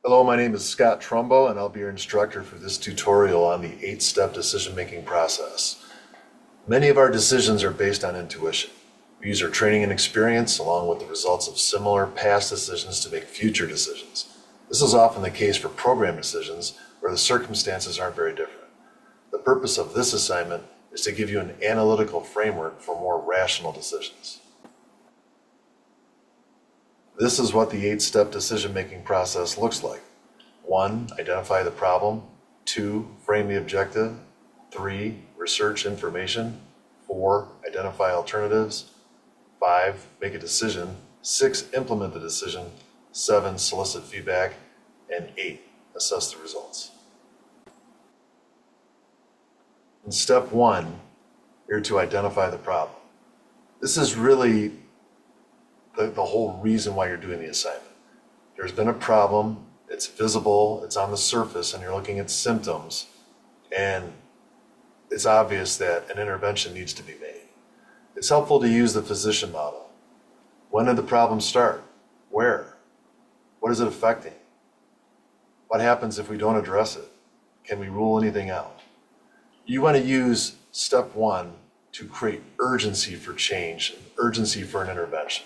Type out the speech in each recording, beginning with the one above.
Hello, my name is Scott Trumbo, and I'll be your instructor for this tutorial on the 8-step decision-making process. Many of our decisions are based on intuition. We use our training and experience along with the results of similar past decisions to make future decisions. This is often the case for program decisions where the circumstances aren't very different. The purpose of this assignment is to give you an analytical framework for more rational decisions. This is what the 8-step decision-making process looks like. 1. Identify the problem. 2. Frame the objective. 3. Research information. 4. Identify alternatives. 5. Make a decision. 6. Implement the decision. 7. Solicit feedback. And 8. Assess the results. In step 1, you're to identify the problem. This is really the whole reason why you're doing the assignment. There's been a problem, it's visible, it's on the surface, and you're looking at symptoms, and it's obvious that an intervention needs to be made. It's helpful to use the physician model. When did the problem start? Where? What is it affecting? What happens if we don't address it? Can we rule anything out? You want to use step 1 to create urgency for change and urgency for an intervention.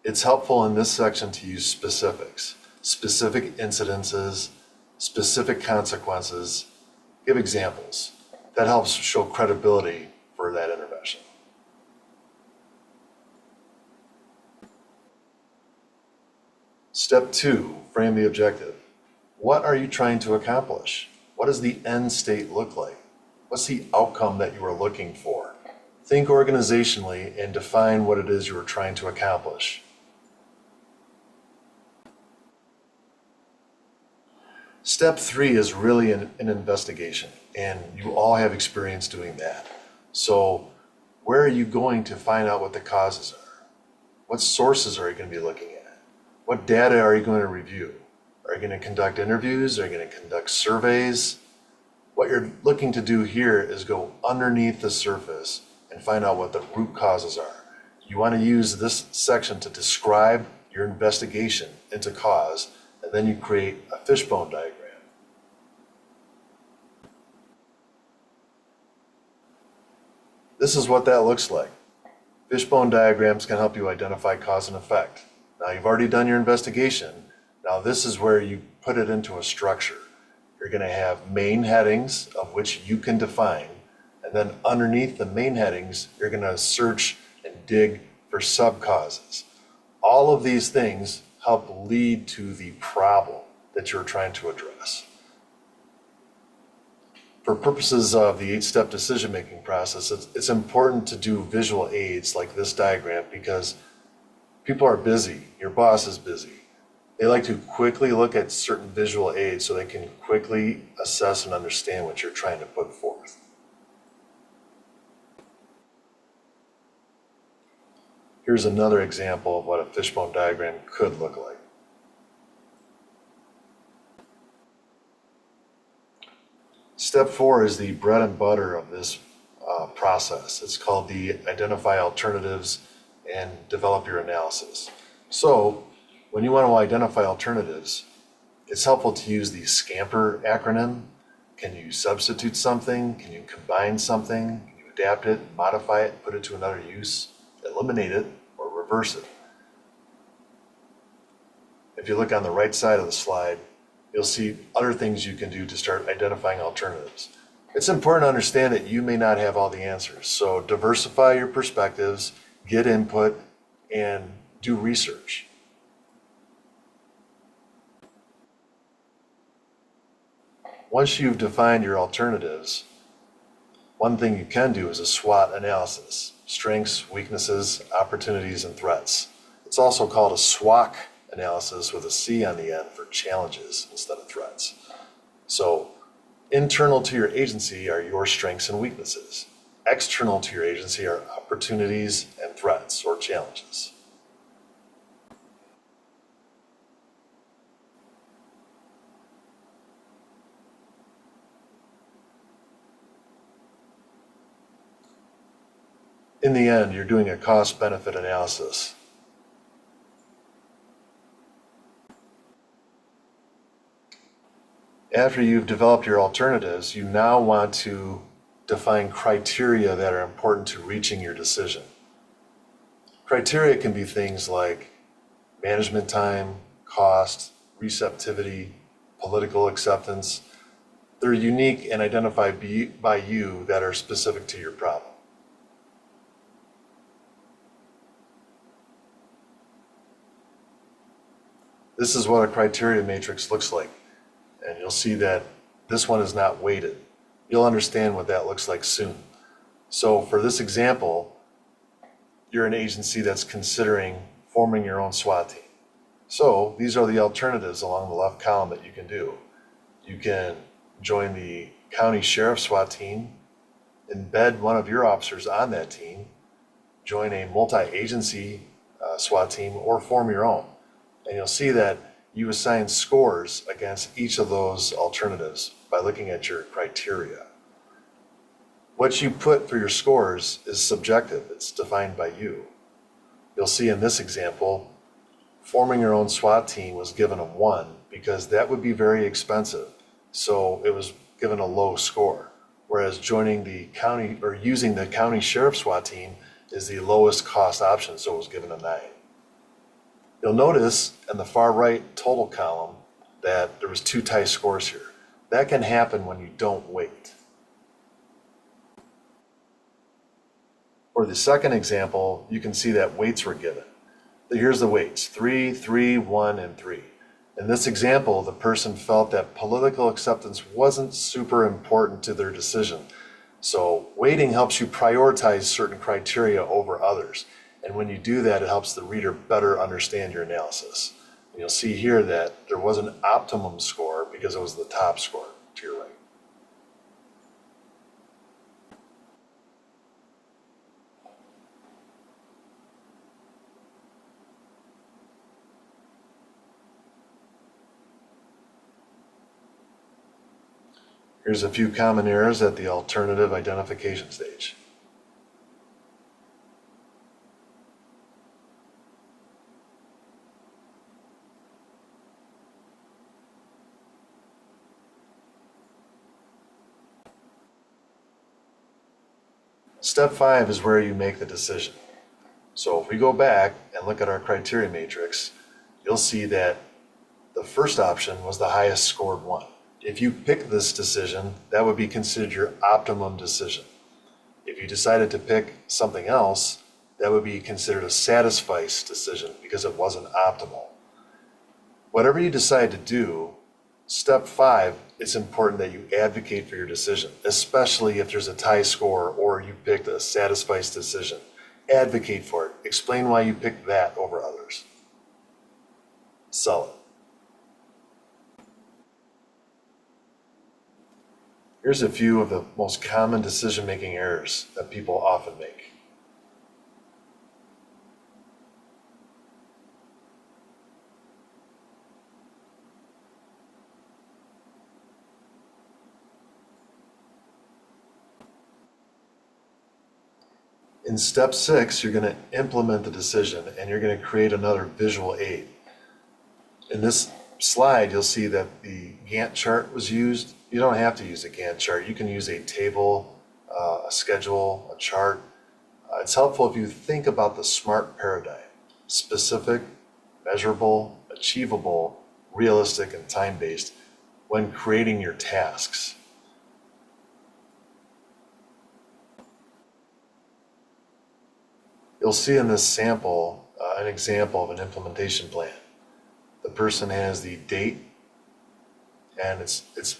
It's helpful in this section to use specifics, specific incidences, specific consequences. Give examples. That helps show credibility for that intervention. Step 2, frame the objective. What are you trying to accomplish? What does the end state look like? What's the outcome that you are looking for? Think organizationally and define what it is you are trying to accomplish. Step 3 is really an investigation, and you all have experience doing that. So where are you going to find out what the causes are? What sources are you going to be looking at? What data are you going to review? Are you going to conduct interviews? Are you going to conduct surveys? What you're looking to do here is go underneath the surface and find out what the root causes are. You want to use this section to describe your investigation into cause, and then you create a fishbone diagram. This is what that looks like. Fishbone diagrams can help you identify cause and effect. Now you've already done your investigation. Now this is where you put it into a structure. You're going to have main headings of which you can define, and then underneath the main headings, you're going to search and dig for sub-causes. All of these things help lead to the problem that you're trying to address. For purposes of the 8-step decision-making process, it's important to do visual aids like this diagram because people are busy. Your boss is busy. They like to quickly look at certain visual aids so they can quickly assess and understand what you're trying to put forth. Here's another example of what a fishbone diagram could look like. Step 4 is the bread and butter of this process. It's called the identify alternatives and develop your analysis. So when you want to identify alternatives, it's helpful to use the SCAMPER acronym. Can you substitute something? Can you combine something? Can you adapt it, modify it, put it to another use, eliminate it, or reverse it? If you look on the right side of the slide, you'll see other things you can do to start identifying alternatives. It's important to understand that you may not have all the answers, so diversify your perspectives, get input, and do research. Once you've defined your alternatives, one thing you can do is a SWOT analysis: strengths, weaknesses, opportunities, and threats. It's also called a SWOC analysis with a C on the end for challenges instead of threats. So internal to your agency are your strengths and weaknesses. External to your agency are opportunities and threats or challenges. In the end, you're doing a cost-benefit analysis. After you've developed your alternatives, you now want to define criteria that are important to reaching your decision. Criteria can be things like management time, cost, receptivity, political acceptance. They're unique and identified by you that are specific to your problem. This is what a criteria matrix looks like. And you'll see that this one is not weighted. You'll understand what that looks like soon. So for this example, you're an agency that's considering forming your own SWAT team. So these are the alternatives along the left column that you can do. You can join the county sheriff's SWAT team, embed one of your officers on that team, join a multi-agency SWAT team, or form your own. And you'll see that you assign scores against each of those alternatives by looking at your criteria. What you put for your scores is subjective. It's defined by you. You'll see in this example, forming your own SWAT team was given a 1 because that would be very expensive. So it was given a low score. Whereas joining the county or using the county sheriff's SWAT team is the lowest cost option, so it was given a 9. You'll notice in the far right total column that there was 2 tie scores here. That can happen when you don't weight. For the second example, you can see that weights were given. Here's the weights, 3, 3, 1, and 3. In this example, the person felt that political acceptance wasn't super important to their decision. So weighting helps you prioritize certain criteria over others. And when you do that, it helps the reader better understand your analysis. And you'll see here that there was an optimum score because it was the top score to your right. Here's a few common errors at the alternative identification stage. Step 5 is where you make the decision. So if we go back and look at our criteria matrix, you'll see that the first option was the highest scored one. If you pick this decision, that would be considered your optimum decision. If you decided to pick something else, that would be considered a satisfice decision because it wasn't optimal. Whatever you decide to do, step 5, it's important that you advocate for your decision, especially if there's a tie score or you picked a satisfice decision. Advocate for it. Explain why you picked that over others. Sell it. Here's a few of the most common decision-making errors that people often make. In step 6, you're going to implement the decision and you're going to create another visual aid. In this slide, you'll see that the Gantt chart was used. You don't have to use a Gantt chart. You can use a table, a schedule, a chart. It's helpful if you think about the SMART paradigm: specific, measurable, achievable, realistic, and time-based when creating your tasks. You'll see in this sample an example of an implementation plan. The person has the date, and it's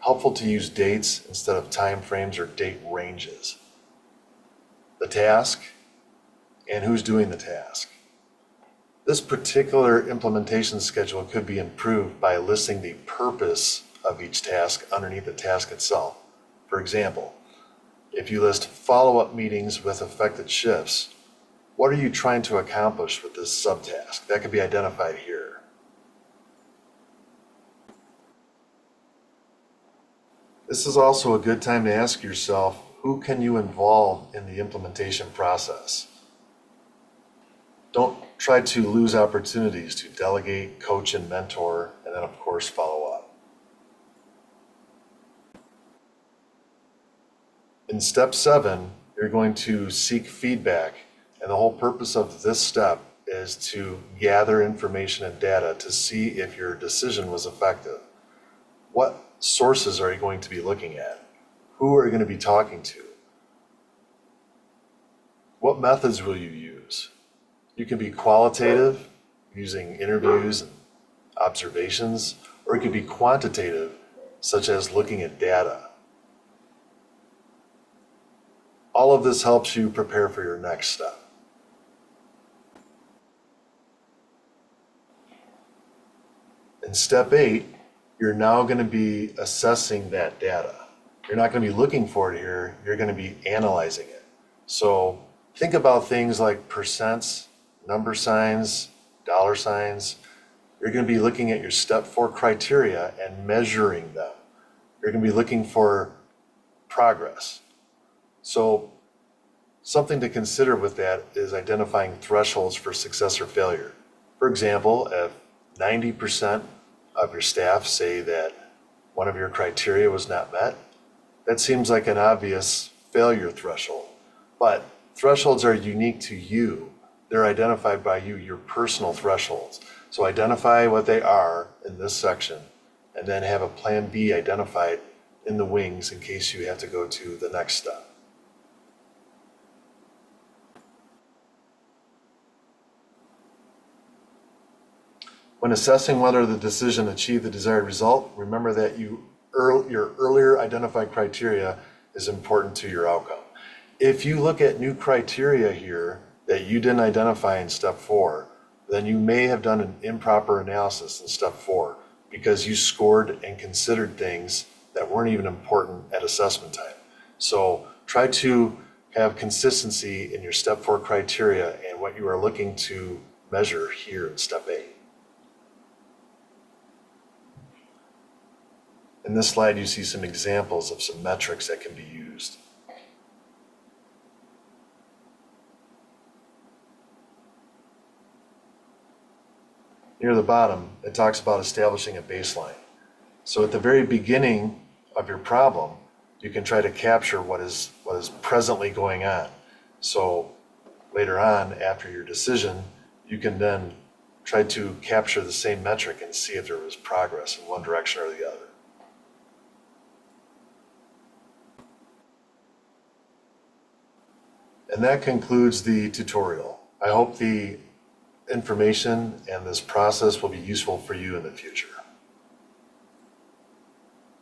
helpful to use dates instead of time frames or date ranges. The task, and who's doing the task. This particular implementation schedule could be improved by listing the purpose of each task underneath the task itself. For example, if you list follow-up meetings with affected shifts, what are you trying to accomplish with this subtask? That could be identified here. This is also a good time to ask yourself, who can you involve in the implementation process? Don't try to lose opportunities to delegate, coach, and mentor, and then of course follow up. In step 7, you're going to seek feedback, and the whole purpose of this step is to gather information and data to see if your decision was effective. What sources are you going to be looking at? Who are you going to be talking to? What methods will you use? You can be qualitative, using interviews and observations, or it could be quantitative, such as looking at data. All of this helps you prepare for your next step. In step 8, you're now going to be assessing that data. You're not going to be looking for it here, you're going to be analyzing it. So think about things like percents, number signs, dollar signs. You're going to be looking at your step 4 criteria and measuring them. You're going to be looking for progress. So something to consider with that is identifying thresholds for success or failure. For example, if 90% of your staff say that one of your criteria was not met, that seems like an obvious failure threshold. But thresholds are unique to you. They're identified by you, your personal thresholds. So identify what they are in this section, and then have a plan B identified in the wings in case you have to go to the next step. When assessing whether the decision achieved the desired result, remember that your earlier identified criteria is important to your outcome. If you look at new criteria here that you didn't identify in step 4, then you may have done an improper analysis in step 4 because you scored and considered things that weren't even important at assessment time. So try to have consistency in your step 4 criteria and what you are looking to measure here in step 8. In this slide, you see some examples of some metrics that can be used. Near the bottom, it talks about establishing a baseline. So at the very beginning of your problem, you can try to capture what is presently going on. So later on, after your decision, you can then try to capture the same metric and see if there was progress in one direction or the other. And that concludes the tutorial. I hope the information and this process will be useful for you in the future.